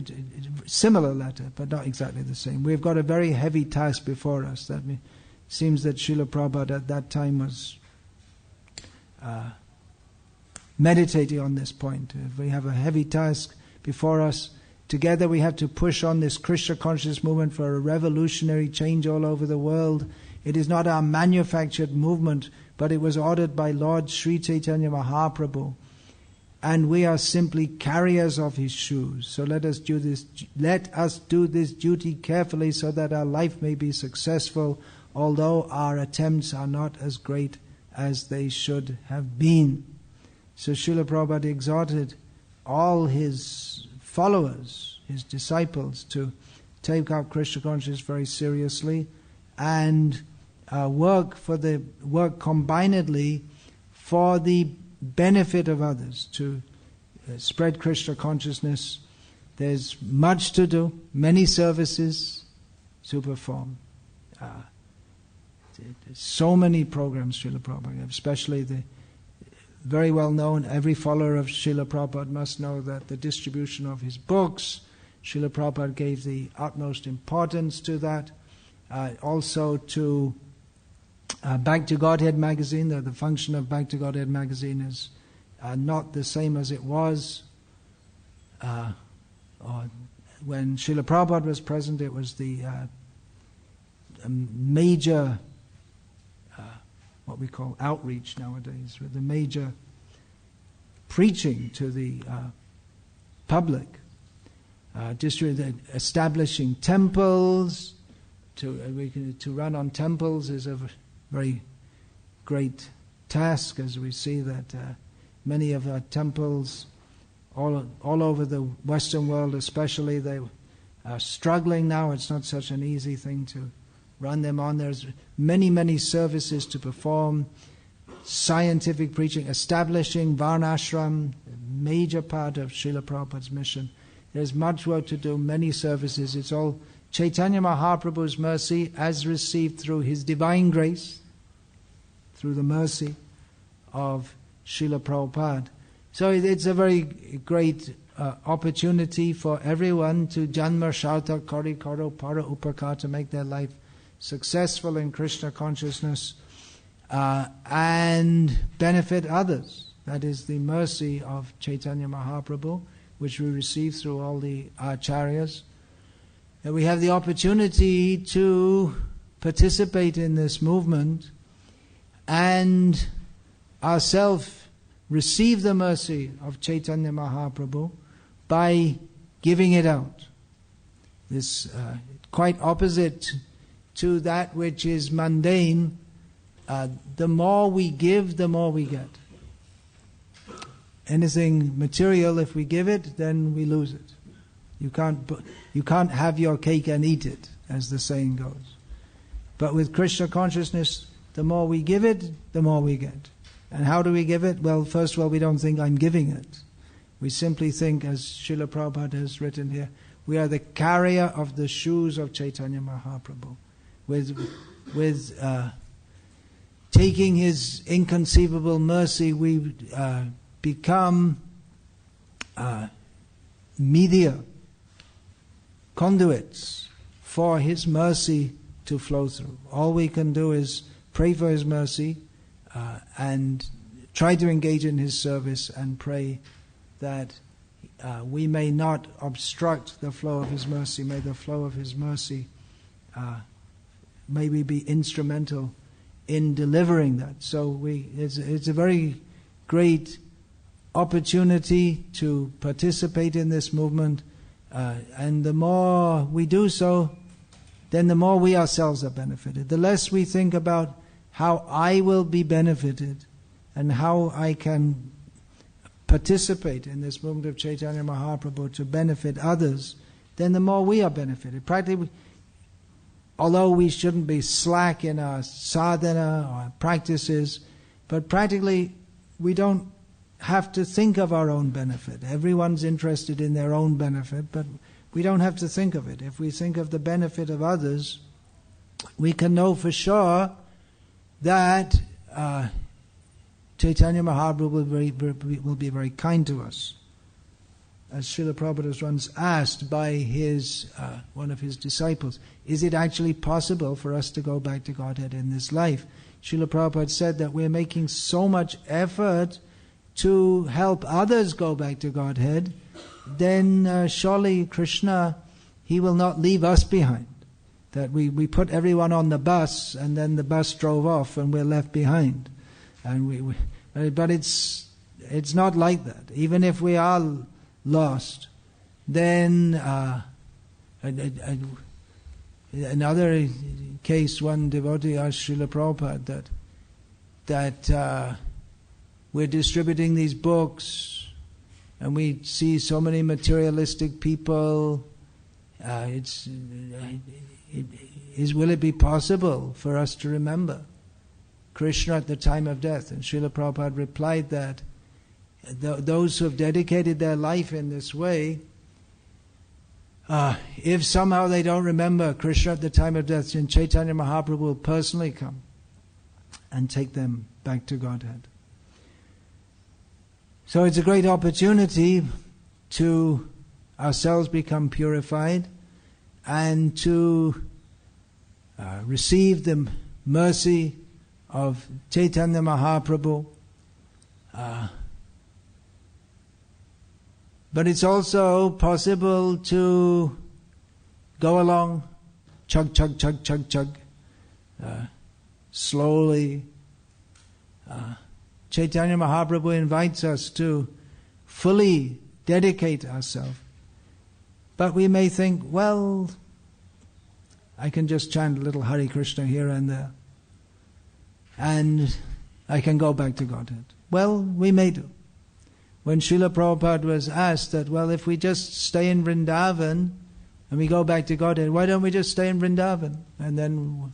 similar letter, but not exactly the same. We've got a very heavy task before us. That seems that Srila Prabhupada at that time was meditating on this point. We have a heavy task before us. Together we have to push on this Krishna conscious movement for a revolutionary change all over the world. It is not our manufactured movement, but it was ordered by Lord Sri Chaitanya Mahaprabhu. And we are simply carriers of his shoes. So let us do this duty carefully so that our life may be successful, although our attempts are not as great as they should have been. So Srila Prabhupada exhorted all his followers, his disciples, to take up Krishna consciousness very seriously and work combinedly for the benefit of others, to spread Krishna consciousness. There's much to do, many services to perform. So many programs Srila Prabhupada, especially the very well known, every follower of Srila Prabhupada must know that the distribution of his books, Srila Prabhupada gave the utmost importance to that. Also to Bhakti Godhead magazine, the function of Bhakti Godhead magazine is not the same as it was. When Srila Prabhupada was present, it was the major, what we call outreach nowadays, with the major preaching to the public, establishing temples. To run on temples is a very great task, as we see that many of our temples all over the Western world especially, they are struggling now. It's not such an easy thing to run them on. There's many services to perform, scientific preaching, establishing Varnashram, a major part of Srila Prabhupada's mission. There's much work to do, many services. It's all Chaitanya Mahaprabhu's mercy as received through his divine grace, through the mercy of Srila Prabhupada. So it's a very great opportunity for everyone to janma sharta kari karo para upakar, to make their life successful in Krishna consciousness and benefit others. That is the mercy of Chaitanya Mahaprabhu, which we receive through all the acharyas. That we have the opportunity to participate in this movement and ourselves receive the mercy of Chaitanya Mahaprabhu by giving it out. This quite opposite to that which is mundane. The more we give, the more we get. Anything material, if we give it, then we lose it. You can't have your cake and eat it, as the saying goes. But with Krishna consciousness, the more we give it, the more we get. And how do we give it? Well, first of all, we don't think I'm giving it. We simply think, as Srila Prabhupada has written here, we are the carrier of the shoes of Chaitanya Mahaprabhu. With taking his inconceivable mercy, we become media, conduits for his mercy to flow through. All we can do is pray for his mercy and try to engage in his service and pray that we may not obstruct the flow of his mercy. May the flow of his mercy, may we be instrumental in delivering that. So it's a very great opportunity to participate in this movement, and the more we do so, then the more we ourselves are benefited. The less we think about how I will be benefited and how I can participate in this movement of Chaitanya Mahaprabhu to benefit others, then the more we are benefited. Practically, although we shouldn't be slack in our sadhana or practices, but practically we don't have to think of our own benefit. Everyone's interested in their own benefit, but we don't have to think of it. If we think of the benefit of others, we can know for sure that Chaitanya Mahaprabhu will be very kind to us. as Srila Prabhupada was once asked by one of his disciples, is it actually possible for us to go back to Godhead in this life? Srila Prabhupada said that we're making so much effort to help others go back to Godhead, then surely Krishna, he will not leave us behind. That we put everyone on the bus and then the bus drove off and we're left behind. And but it's not like that. Even if we are lost, then another case, one devotee asked Srila Prabhupada that we're distributing these books and we see so many materialistic people. Will it be possible for us to remember Krishna at the time of death? And Srila Prabhupada replied that those who have dedicated their life in this way, if somehow they don't remember Krishna at the time of death, then Chaitanya Mahaprabhu will personally come and take them back to Godhead. So it's a great opportunity to ourselves become purified and to receive the mercy of Chaitanya Mahaprabhu. But it's also possible to go along, chug, chug, chug, chug, chug, slowly. Chaitanya Mahaprabhu invites us to fully dedicate ourselves. But we may think, well, I can just chant a little Hare Krishna here and there, and I can go back to Godhead. Well, we may do. When Srila Prabhupada was asked that, well, if we just stay in Vrindavan and we go back to Godhead, why don't we just stay in Vrindavan and then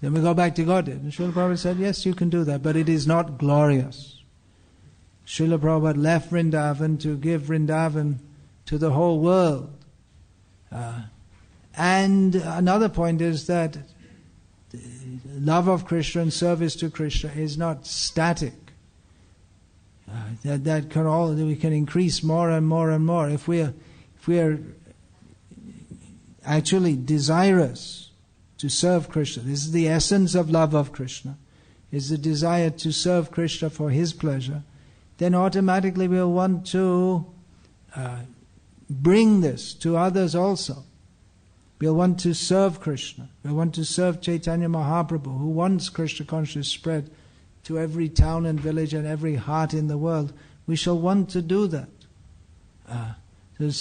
we go back to Godhead? And Srila Prabhupada said, yes, you can do that, but it is not glorious. Srila Prabhupada left Vrindavan to give Vrindavan to the whole world. And another point is that love of Krishna and service to Krishna is not static. We can increase more and more and more. If we are actually desirous to serve Krishna, this is the essence of love of Krishna, is the desire to serve Krishna for His pleasure, then automatically we'll want to bring this to others also. We'll want to serve Krishna. We'll want to serve Chaitanya Mahaprabhu, who wants Krishna consciousness spread to every town and village and every heart in the world. We shall want to do that. To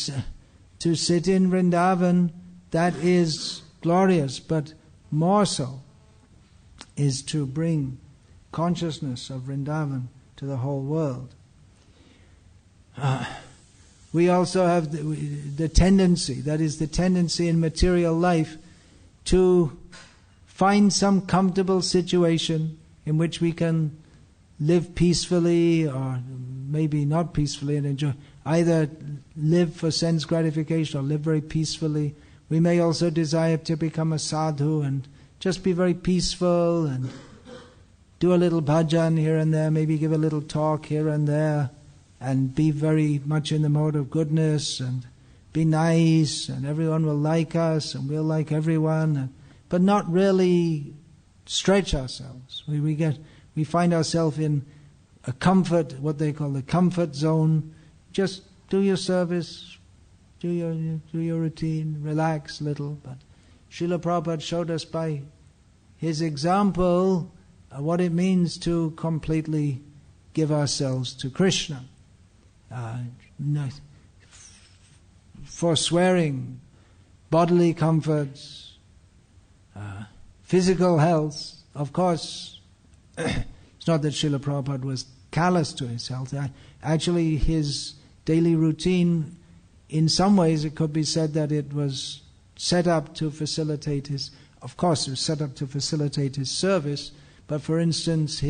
sit in Vrindavan, that is glorious, but more so is to bring consciousness of Vrindavan to the whole world. We also have the tendency, that is the tendency in material life, to find some comfortable situation in which we can live peacefully or maybe not peacefully and enjoy. Either live for sense gratification or live very peacefully. We may also desire to become a sadhu and just be very peaceful and do a little bhajan here and there, maybe give a little talk here and there, and be very much in the mode of goodness and be nice, and everyone will like us and we'll like everyone, but not really stretch ourselves. We find ourselves in a comfort, what they call the comfort zone. Just do your service, do your routine, relax a little. But Srila Prabhupada showed us by his example what it means to completely give ourselves to Krishna. Forswearing bodily comforts, physical health. Of course, it's not that Srila Prabhupada was callous to his health. Actually, his daily routine, in some ways it could be said that it was set up to facilitate his, of course it was set up to facilitate his service, but for instance,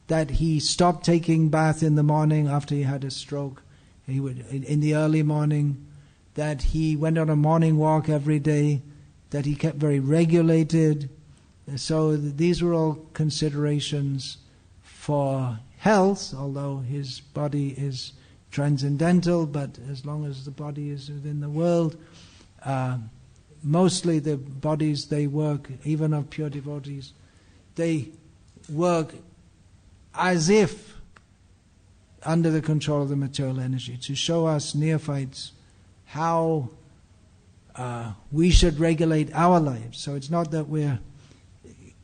that he stopped taking bath in the morning after he had a stroke. He would, in the early morning, that he went on a morning walk every day, that he kept very regulated. So these were all considerations for health, although his body is transcendental, but as long as the body is within the world, mostly the bodies, they work, even of pure devotees, they work as if under the control of the material energy, to show us neophytes how we should regulate our lives. So it's not that we're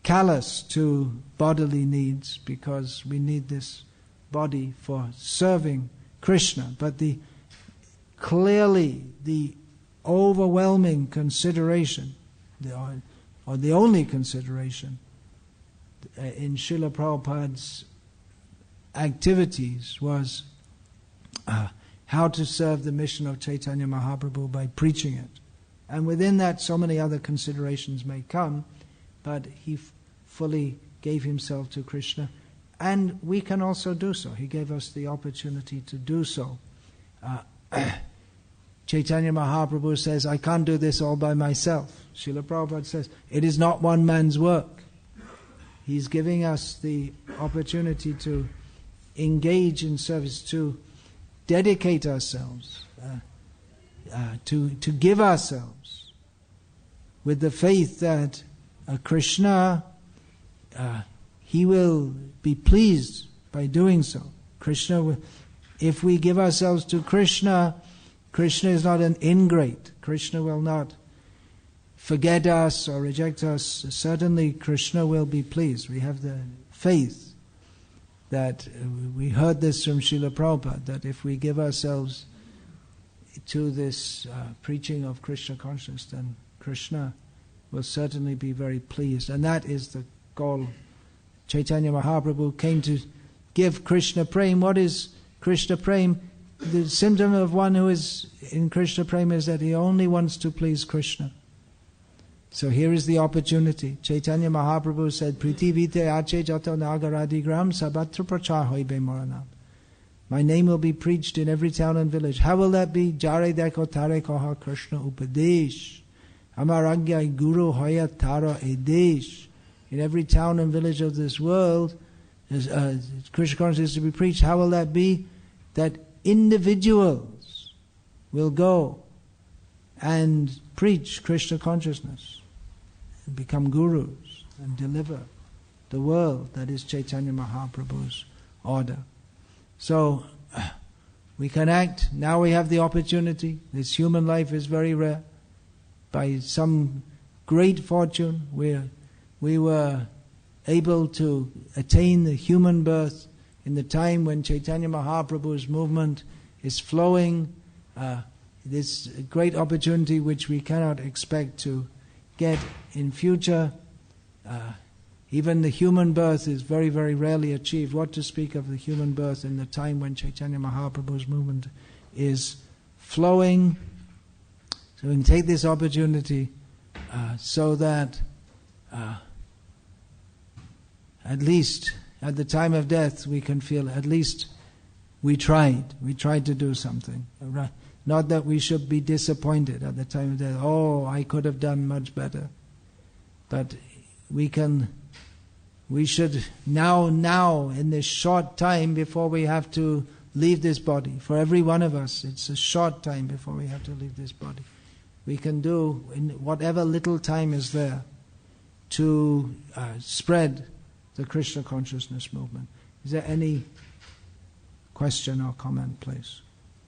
callous to bodily needs because we need this body for serving Krishna, but clearly the overwhelming consideration, or the only consideration in Srila Prabhupada's activities was how to serve the mission of Chaitanya Mahaprabhu by preaching it. And within that so many other considerations may come, but he fully gave himself to Krishna, and we can also do so. He gave us the opportunity to do so. Chaitanya Mahaprabhu says, I can't do this all by myself. Srila Prabhupada says, it is not one man's work. He's giving us the opportunity to engage in service, to dedicate ourselves, to give ourselves with the faith that Krishna, he will be pleased by doing so. Krishna, if we give ourselves to Krishna, Krishna is not an ingrate. Krishna will not forget us or reject us. Certainly Krishna will be pleased. We have the faith that we heard this from Srila Prabhupada, that if we give ourselves to this preaching of Krishna consciousness, then Krishna will certainly be very pleased. And that is the goal. Chaitanya Mahaprabhu came to give Krishna Prem. What is Krishna Prem? The symptom of one who is in Krishna Prem is that he only wants to please Krishna. So here is the opportunity. Chaitanya Mahaprabhu said, Priti vite ache jato nagaradigram sabatra prachar hoibe moranam. My name will be preached in every town and village. How will that be? Jare deko tare koha Krishna upadesh. Amaragya guru hoya tara edesh. In every town and village of this world, Krishna consciousness is to be preached. How will that be? That individuals will go and preach Krishna consciousness and become gurus and deliver the world. That is Chaitanya Mahaprabhu's order. So we can act. Now we have the opportunity. This human life is very rare. By some great fortune, we were able to attain the human birth in the time when Chaitanya Mahaprabhu's movement is flowing. This great opportunity which we cannot expect to get in future. Even the human birth is very, very rarely achieved. What to speak of the human birth in the time when Chaitanya Mahaprabhu's movement is flowing. So we can take this opportunity so that at least at the time of death we can feel at least we tried to do something. Not that we should be disappointed at the time of death. Oh, I could have done much better. But we should now in this short time before we have to leave this body, for every one of us it's a short time before we have to leave this body, we can do in whatever little time is there to spread the Krishna consciousness movement. Is there any question or comment, please?